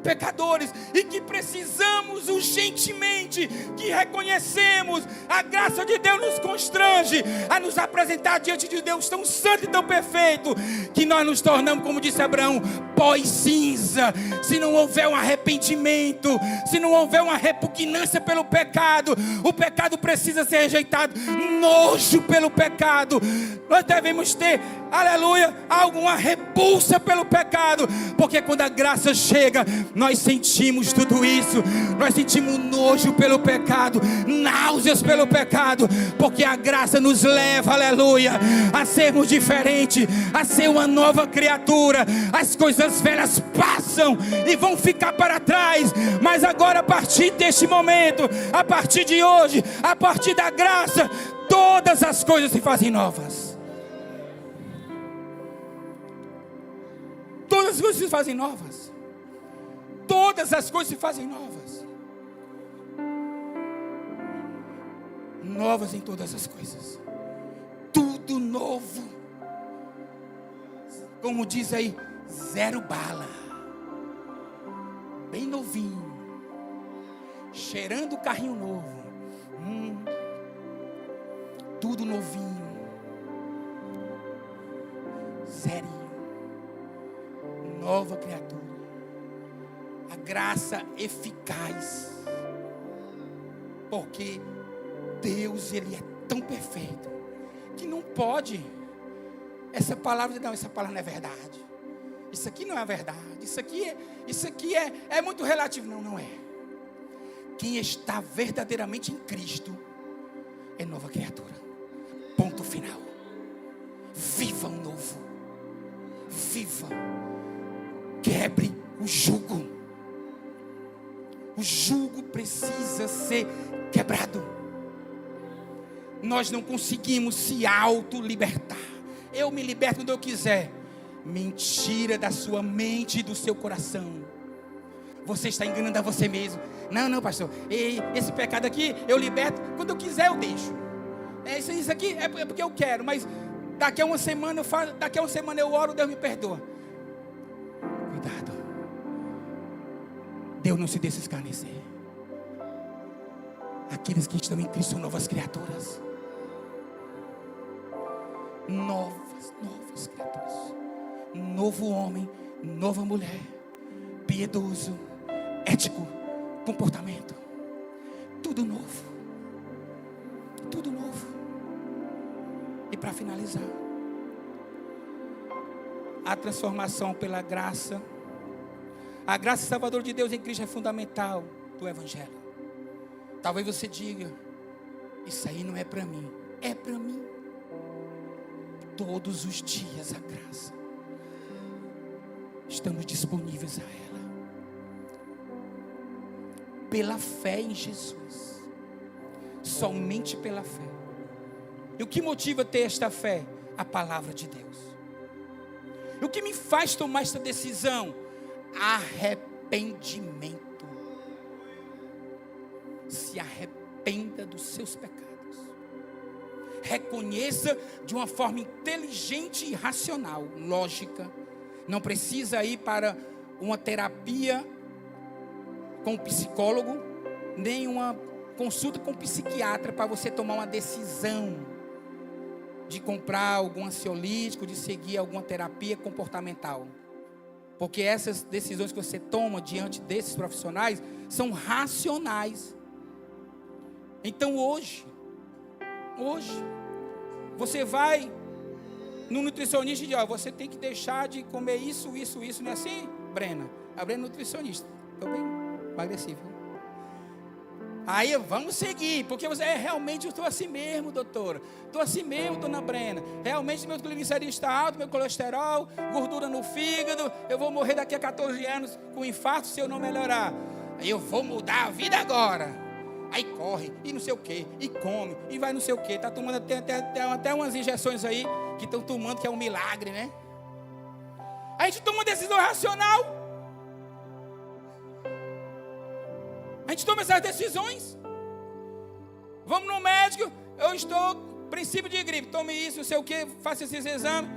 S1: pecadores e que precisamos urgentemente, que reconhecemos a graça de Deus nos constrange a nos apresentar diante de Deus tão santo e tão perfeito, que nós nos tornamos, como disse Abraão, pó e cinza. Se não houver um arrependimento, se não houver uma repugnância pelo pecado, o pecado precisa ser rejeitado, nojo pelo pecado. Nós devemos ter, aleluia, alguma repulsa pelo pecado, porque quando a graça chega, nós sentimos tudo isso, nós sentimos nojo pelo pecado, náuseas pelo pecado, porque a graça nos leva, aleluia, a sermos diferentes, a ser uma nova criatura. As coisas velhas passam e vão ficar para trás, mas agora, a partir deste momento, a partir de hoje, a partir da graça, todas as coisas se fazem novas. Todas as coisas se fazem novas. Todas as coisas se fazem novas. Novas em todas as coisas. Tudo novo. Como diz aí, zero bala. Bem novinho. Cheirando o carrinho novo. Tudo novinho. Zerinho. Nova criatura. A graça eficaz. Porque Deus, Ele é tão perfeito que não pode essa palavra, não, essa palavra não é verdade. Isso aqui não é verdade. Isso aqui é muito relativo. Não, não é. Quem está verdadeiramente em Cristo é nova criatura. Ponto final. Viva o novo. Viva. Quebre o jugo. O jugo precisa ser quebrado. Nós não conseguimos se auto-libertar. Eu me liberto quando eu quiser. Mentira da sua mente e do seu coração. Você está enganando a você mesmo. Não, pastor. Esse pecado aqui eu liberto. Quando eu quiser eu deixo. Isso aqui é porque eu quero. Mas daqui a uma semana eu faço. Daqui a uma semana eu oro, Deus me perdoa. Cuidado. Deus não se deixa escarnecer. Aqueles que estão em Cristo são novas criaturas. Novas criaturas. Novo homem, nova mulher. Piedoso, ético, comportamento. Tudo novo. Tudo novo. E para finalizar, a transformação pela graça. A graça salvadora de Deus em Cristo é fundamental do Evangelho. Talvez você diga, isso aí não é para mim. É para mim. Todos os dias a graça. Estamos disponíveis a ela. Pela fé em Jesus. Somente pela fé. E o que motiva ter esta fé? A palavra de Deus. E o que me faz tomar esta decisão? Arrependimento. Se arrependa dos seus pecados. Reconheça de uma forma inteligente e racional, lógica. Não precisa ir para uma terapia com um psicólogo, nem uma consulta com um psiquiatra para você tomar uma decisão de comprar algum ansiolítico, de seguir alguma terapia comportamental. Porque essas decisões que você toma diante desses profissionais são racionais. Então hoje, você vai no nutricionista e diz, você tem que deixar de comer isso, não é assim, Brena? A Brena é nutricionista, estou bem emagrecido. Aí vamos seguir, porque você realmente eu estou assim mesmo, doutora. Estou assim mesmo, dona Brena. Realmente meu glicerídeo está alto, meu colesterol, gordura no fígado. Eu vou morrer daqui a 14 anos com infarto se eu não melhorar. Aí eu vou mudar a vida agora. Aí corre, e não sei o que, e come, e vai não sei o que. Está tomando até umas injeções aí que estão tomando, que é um milagre, né? A gente toma uma decisão racional. A gente toma essas decisões. Vamos no médico. Eu estou, princípio de gripe, tome isso, não sei o que, faça esses exames.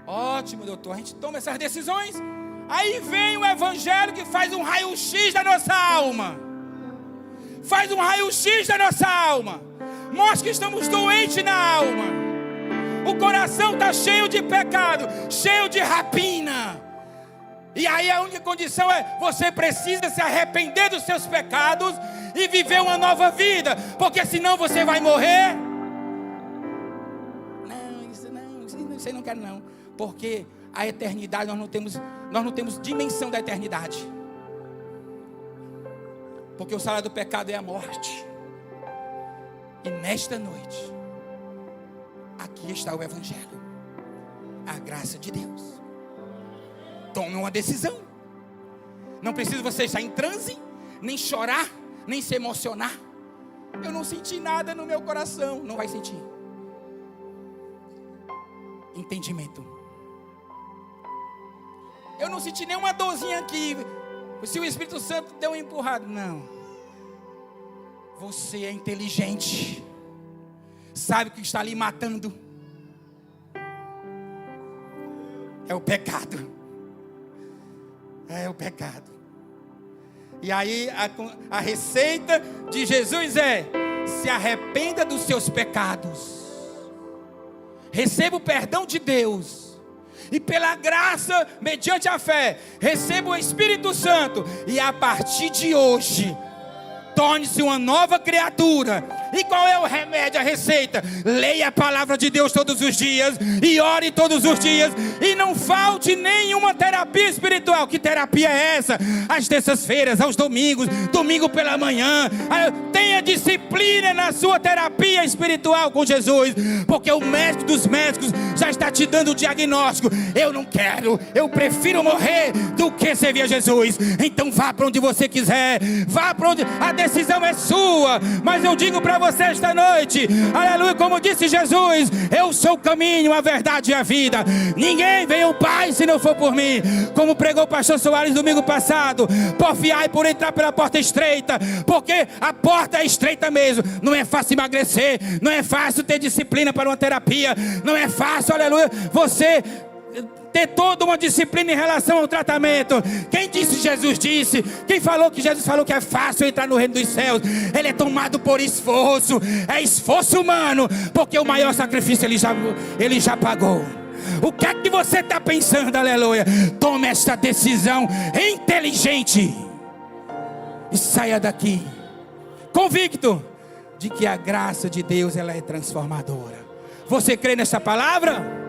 S1: Ótimo, doutor. A gente toma essas decisões. Aí vem o evangelho que faz um raio-x da nossa alma. Faz um raio-x da nossa alma. Mostra que estamos doentes na alma. O coração está cheio de pecado, cheio de rapina. E aí a única condição é: você precisa se arrepender dos seus pecados e viver uma nova vida, porque senão você vai morrer. Isso aí não quero não, porque a eternidade nós não temos dimensão da eternidade. Porque o salário do pecado é a morte. E nesta noite, aqui está o evangelho, a graça de Deus. Tome uma decisão. Não precisa você estar em transe, nem chorar, nem se emocionar. Eu não senti nada no meu coração. Não vai sentir. Entendimento. Eu não senti nenhuma dorzinha aqui. Se o Espírito Santo deu um empurrado. Não. Você é inteligente. Sabe o que está ali matando? É o pecado. É o pecado. E aí a receita de Jesus é: se arrependa dos seus pecados. Receba o perdão de Deus. E pela graça, mediante a fé, receba o Espírito Santo. E a partir de hoje, torne-se uma nova criatura. E qual é o remédio, a receita? Leia a palavra de Deus todos os dias. E ore todos os dias. E não falte nenhuma terapia espiritual. Que terapia é essa? Às terças-feiras, aos domingos, domingo pela manhã. Tenha disciplina na sua terapia espiritual com Jesus. Porque o médico dos médicos já está te dando o diagnóstico. Eu não quero, eu prefiro morrer do que servir a Jesus. Então vá para onde você quiser. Vá para onde... A decisão é sua. Mas eu digo para você esta noite, aleluia, como disse Jesus: eu sou o caminho, a verdade e a vida. Ninguém vem ao Pai se não for por mim. Como pregou o pastor Soares domingo passado: porfiai por entrar pela porta estreita, porque a porta é estreita mesmo. Não é fácil emagrecer, não é fácil ter disciplina para uma terapia, não é fácil, aleluia, você ter toda uma disciplina em relação ao tratamento. Quem disse? Jesus disse. Quem falou que Jesus falou que é fácil entrar no reino dos céus? Ele é tomado por esforço. É esforço humano, porque o maior sacrifício ele já pagou. O que é que você está pensando? Aleluia. Tome esta decisão inteligente e saia daqui convicto de que a graça de Deus, ela é transformadora. Você crê nessa palavra?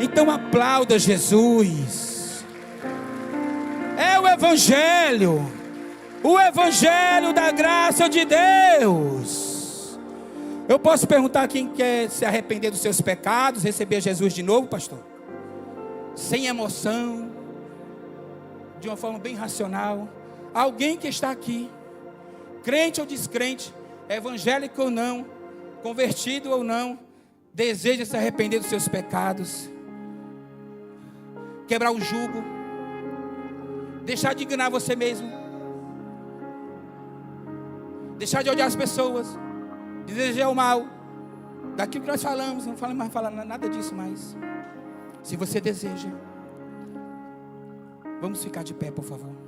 S1: Então aplauda Jesus. É o Evangelho da graça de Deus. Eu posso perguntar quem quer se arrepender dos seus pecados, receber Jesus de novo, pastor? Sem emoção, de uma forma bem racional. Alguém que está aqui, crente ou descrente, evangélico ou não, convertido ou não, deseja se arrepender dos seus pecados, quebrar o jugo, deixar de enganar você mesmo, deixar de odiar as pessoas, desejar o mal, daquilo que nós falamos, não falamos mais falar nada disso mais. Se você deseja, vamos ficar de pé, por favor.